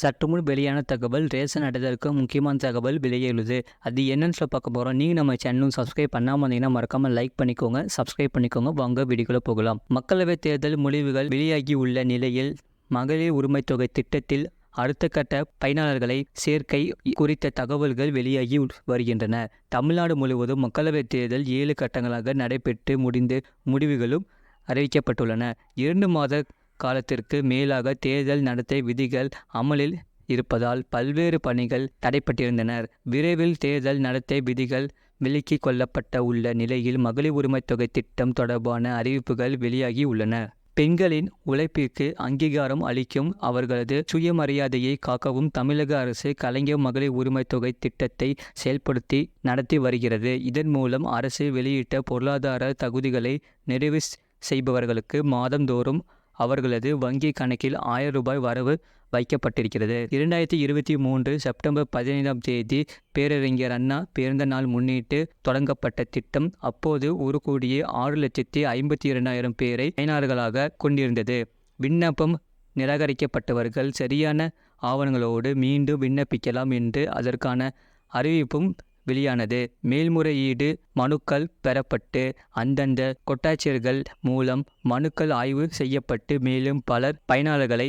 சற்று முன் வெளியான தகவல் ரேஷன் அடைதலுக்கு முக்கியமான தகவல் வெளியேறுது. அது என்னன்னு சொல்ல பார்க்க போகிறோம். நீங்கள் நம்ம சேனலும் சப்ஸ்கிரைப் பண்ணாமல் இருந்தீங்கன்னா மறக்காமல் லைக் பண்ணிக்கோங்க, சப்ஸ்கிரைப் பண்ணிக்கோங்க. வாங்க வீடியோக்குள்ள போகலாம். மக்களவைத் தேர்தல் முடிவுகள் வெளியாகி உள்ள நிலையில் மகளிர் உரிமை தொகை திட்டத்தில் அடுத்த கட்ட பயனாளர்களை சேர்க்கை குறித்த தகவல்கள் வெளியாகி வருகின்றன. தமிழ்நாடு முழுவதும் மக்களவைத் தேர்தல் 7 கட்டங்களாக நடைபெற்று முடிந்து முடிவுகளும் அறிவிக்கப்பட்டுள்ளன. 2 மாத காலத்திற்கு மேலாக தேர்தல் நடத்தை விதிகள் அமலில் இருப்பதால் பல்வேறு பணிகள் தடைப்பட்டிருந்தன. விரைவில் தேர்தல் நடத்தை விதிகள் விலக்கிக் கொள்ளப்பட்ட உள்ள நிலையில் மகளிர் உரிமை தொகை திட்டம் தொடர்பான அறிவிப்புகள் வெளியாகி உள்ளன. பெண்களின் உழைப்பிற்கு அங்கீகாரம் அளிக்கும் அவர்களது சுயமரியாதையை காக்கவும் தமிழக அரசு கலைஞர் மகளிர் உரிமை தொகை திட்டத்தை செயல்படுத்தி நடத்தி வருகிறது. இதன் மூலம் அரசு வெளியிட்ட பொருளாதார தகுதிகளை நிறைவு செய்பவர்களுக்கு மாதந்தோறும் அவர்களது வங்கி கணக்கில் 1000 ரூபாய் வரவு வைக்கப்பட்டிருக்கிறது. 2023 செப்டம்பர் 15ஆம் தேதி பேரறிஞர் அண்ணா பிறந்த நாள் முன்னிட்டு தொடங்கப்பட்ட திட்டம் அப்போது 1,06,52,000 பேரை பயனாளர்களாக கொண்டிருந்தது. விண்ணப்பம் நிராகரிக்கப்பட்டவர்கள் சரியான ஆவணங்களோடு மீண்டும் விண்ணப்பிக்கலாம் என்று அதற்கான அறிவிப்பும் வெளியானது. மேல்முறையீடு மனுக்கள் பெறப்பட்டு அந்தந்த கொட்டாட்சியர்கள் மூலம் மனுக்கள் ஆய்வு செய்யப்பட்டு மேலும் பலர் பயனாளர்களை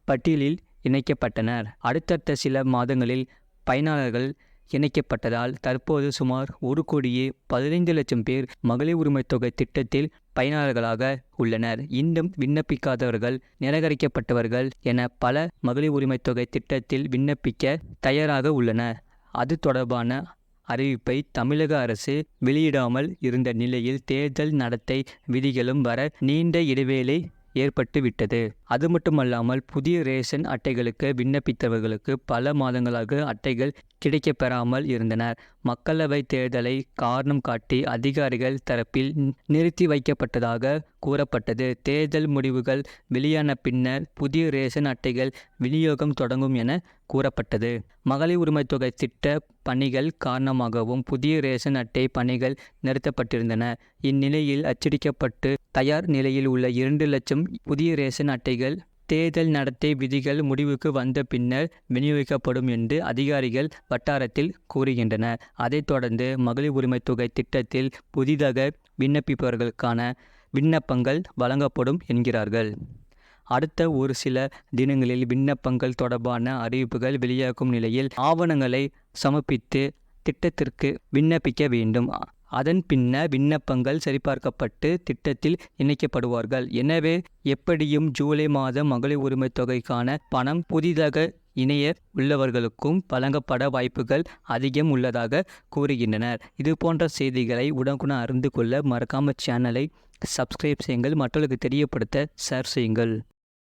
பட்டியலில் இணைக்கப்பட்டனர். அடுத்தடுத்த சில மாதங்களில் பயனாளர்கள் இணைக்கப்பட்டதால் தற்போது சுமார் 1,15,00,000 பேர் மகளிர் உரிமை தொகை திட்டத்தில் பயனாளர்களாக உள்ளனர். இன்னும் விண்ணப்பிக்காதவர்கள், நிராகரிக்கப்பட்டவர்கள் என பல மகளிர் உரிமை தொகை திட்டத்தில் விண்ணப்பிக்க தயாராக உள்ளனர். அது தொடர்பான அறிவிப்பை தமிழக அரசு வெளியிடாமல் இருந்த நிலையில் தேர்தல் நடத்தை விதிகளும் வர நீண்ட இடைவேளை ஏற்பட்டுவிட்டது. அது மட்டுமல்லாமல் புதிய ரேஷன் அட்டைகளுக்கு விண்ணப்பித்தவர்களுக்கு பல மாதங்களாக அட்டைகள் கிடைக்கப்பெறாமல் இருந்தனர். மக்களவை தேர்தலை காரணம் காட்டி அதிகாரிகள் தரப்பில் நிறுத்தி வைக்கப்பட்டதாக கூறப்பட்டது. தேர்தல் முடிவுகள் வெளியான பின்னர் புதிய ரேஷன் அட்டைகள் விநியோகம் தொடங்கும் என கூறப்பட்டது. மகளிர் உரிமை தொகை திட்ட பணிகள் காரணமாகவும் புதிய ரேஷன் அட்டை பணிகள் நிறுத்தப்பட்டிருந்தன. இந்நிலையில் அச்சடிக்கப்பட்டு தயார் நிலையில் உள்ள 2 லட்சம் புதிய ரேஷன் அட்டைகள் தேர்தல் நடத்தை விதிகள் முடிவுக்கு வந்த பின்னர் விநியோகிக்கப்படும் என்று அதிகாரிகள் வட்டாரத்தில் கூறுகின்றனர். அதைத் தொடர்ந்து மகளிர் உரிமை தொகை திட்டத்தில் புதிதாக விண்ணப்பிப்பவர்களுக்கான விண்ணப்பங்கள் வழங்கப்படும் என்கிறார்கள். அடுத்த ஒரு சில தினங்களில் விண்ணப்பங்கள் தொடர்பான அறிவிப்புகள் வெளியாகும் நிலையில் ஆவணங்களை சமர்ப்பித்து திட்டத்திற்கு விண்ணப்பிக்க வேண்டும். அதன் பின்னர் விண்ணப்பங்கள் சரிபார்க்கப்பட்டு திட்டத்தில் இணைக்கப்படுவார்கள். எனவே எப்படியும் ஜூலை மாதம் மகளிர் உரிமை தொகைக்கான பணம் புதிதாக இணைய உள்ளவர்களுக்கும் வழங்கப்பட வாய்ப்புகள் அதிகம் உள்ளதாக கூறுகின்றனர். இது போன்ற செய்திகளை உடனுக்குடன் அறிந்து கொள்ள மறக்காம சேனலை சப்ஸ்கிரைப் செய்யுங்கள், மற்றவர்களுக்கு தெரியப்படுத்த ஷேர் செய்யுங்கள்.